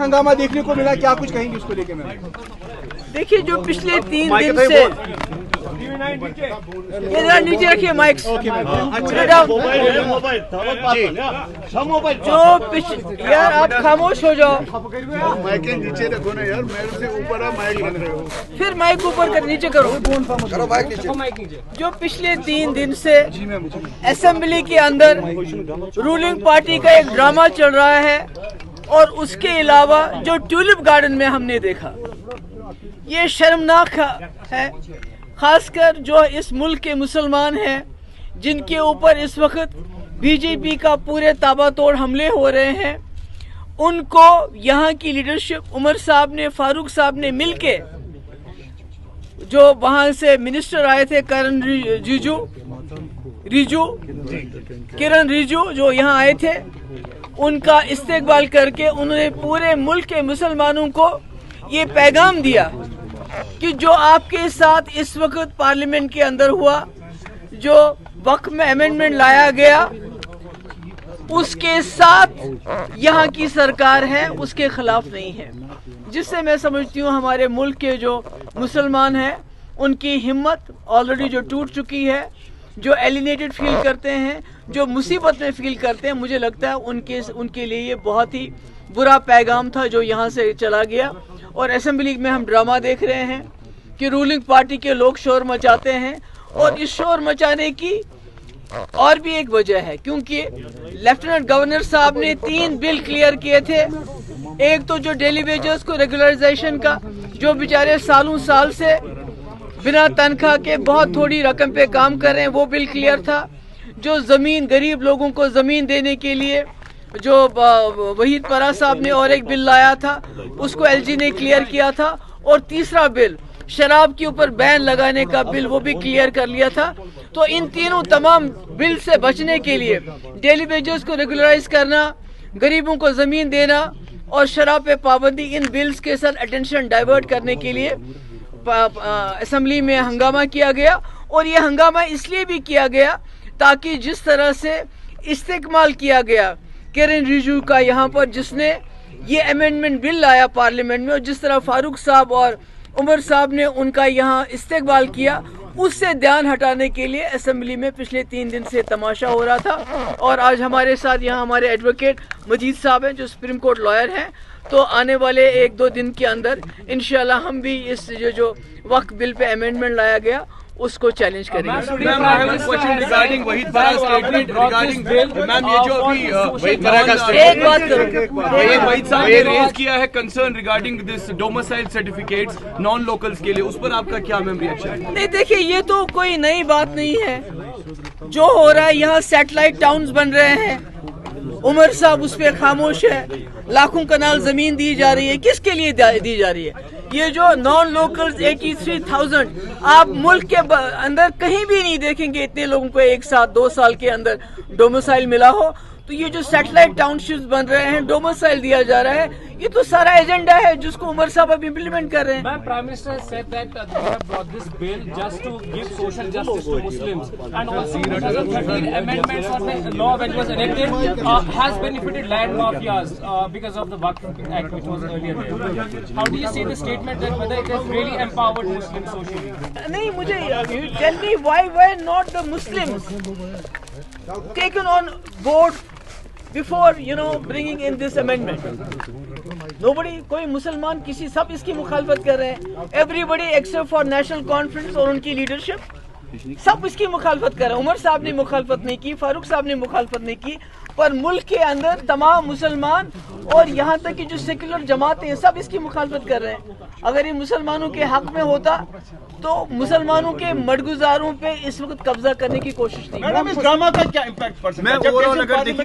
हंगामा देखने को मिला, क्या कुछ कहेंगे उसको लेके? मैम देखिए, जो पिछले 3 दिन से इधर नीचे रखिए माइक। यार आप खामोश हो जाओ। माइक नीचे रखो ना यार, मेरे से ऊपर माइक बन रहे हो। फिर माइक ऊपर कर, नीचे करो माइक नीचे। जो पिछले 3 दिन से असेंबली के अंदर रूलिंग पार्टी का एक ड्रामा चल रहा है, और उसके अलावा जो ट्यूलिप गार्डन में हमने देखा, ये शर्मनाक है। खासकर जो इस मुल्क के मुसलमान हैं, जिनके ऊपर इस वक्त बीजेपी का पूरे ताबड़तोड़ हमले हो रहे हैं, उनको यहाँ की लीडरशिप उमर साहब ने, फारूक साहब ने मिलके, जो वहाँ से मिनिस्टर आए थे किरण रिजू जो यहाँ आए थे, उनका इस्तेकबाल करके उन्होंने पूरे मुल्क के मुसलमानों को ये पैगाम दिया कि जो आपके साथ इस वक्त पार्लियामेंट के अंदर हुआ, जो वक्त में अमेंडमेंट लाया गया, उसके साथ यहाँ की सरकार है, उसके खिलाफ नहीं है। जिससे मैं समझती हूँ हमारे मुल्क के जो मुसलमान हैं, उनकी हिम्मत ऑलरेडी जो टूट चुकी है, जो एलिनेटेड फील करते हैं, जो मुसीबत में फील करते हैं, मुझे लगता है उनके लिए ये बहुत ही बुरा पैगाम था जो यहाँ से चला गया। और असेंबली में हम ड्रामा देख रहे हैं कि रूलिंग पार्टी के लोग शोर मचाते हैं, और इस शोर मचाने की और भी एक वजह है, क्योंकि लेफ्टिनेंट गवर्नर साहब ने 3 बिल क्लियर किए थे। एक तो जो डेली वेजेस को रेगुलराइजेशन का, जो बेचारे सालों साल से बिना तनख्वाह के बहुत थोड़ी रकम पे काम कर रहे हैं, वो बिल क्लियर था। जो जमीन, गरीब लोगों को जमीन देने के लिए जो वहीद परा साहब ने और एक बिल लाया था, उसको एलजी ने क्लियर किया था। और तीसरा बिल, शराब के ऊपर बैन लगाने का बिल, वो भी क्लियर कर लिया था। तो इन तीनों तमाम बिल से बचने के लिए, डेली वेजेस को रेगुलराइज करना, गरीबों को जमीन देना और शराब पे पाबंदी, इन बिल्स के साथ अटेंशन डाइवर्ट करने के लिए असेंबली में हंगामा किया गया। और ये हंगामा इसलिए भी किया गया ताकि जिस तरह से इस्तेमाल किया गया किरण रिजिजू का यहाँ पर, जिसने ये अमेंडमेंट बिल लाया पार्लियामेंट में, और जिस तरह फारूक साहब और उमर साहब ने उनका यहाँ इस्तेमाल किया, उससे ध्यान हटाने के लिए असेंबली में पिछले 3 दिन से तमाशा हो रहा था। और आज हमारे साथ यहाँ हमारे एडवोकेट मजीद साहब हैं, जो सुप्रीम कोर्ट लॉयर हैं। तो आने वाले 1-2 दिन के अंदर इंशाल्लाह हम भी इस जो वक्फ बिल पे अमेंडमेंट लाया गया, उसको चैलेंज करेंगे। एक बात रेज किया है concern regarding this domicile certificates non locals के लिए, उस पर आपका क्या मैम रिएक्शन? नहीं, देखिए, ये तो कोई नई बात नहीं है। जो हो रहा है, यहाँ सैटेलाइट टाउन्स बन रहे हैं, उमर साहब उस पर खामोश है। लाखों कनाल जमीन दी जा रही है, किसके लिए दी जा रही है? ये जो नॉन लोकल्स 83,000, आप मुल्क के अंदर कहीं भी नहीं देखेंगे इतने लोगों को एक साथ 2 साल के अंदर डोमिसाइल मिला हो। तो ये जो सैटेलाइट टाउनशिप्स बन रहे हैं, डोमिसाइल दिया जा रहा है, ये तो सारा एजेंडा है जिसको उमर साहब अब इम्प्लीमेंट कर रहे हैं। Ma'am, Prime Minister has said that they have brought this bill just to give social justice to Muslims, and also 2013 amendments on the law when it was enacted has benefited land mafias because of the Waqf Act which was earlier there. How do you see the statement that whether it has really empowered Muslims socially? नहीं, मुझे tell me why not the Muslims taken on board before bringing in this amendment? Nobody, कोई मुसलमान किसी, सब इसकी मुखालफत कर रहे हैं। Everybody except for national conference और उनकी लीडरशिप, सब इसकी मुखालफत कर रहे हैं। उमर साहब ने मुखालफत नहीं की, फारूक साहब ने मुखालफत नहीं की, पर मुल्क के अंदर तमाम मुसलमान और यहाँ तक कि जो सेक्युलर जमातें हैं, सब इसकी मुखालफत कर रहे हैं। अगर ये मुसलमानों के हक में होता तो मुसलमानों के मडगुजारों पे इस वक्त कब्जा करने की कोशिश थी। मैडम, इस ड्रामा का क्या इम्पैक्ट पड़ सकता है?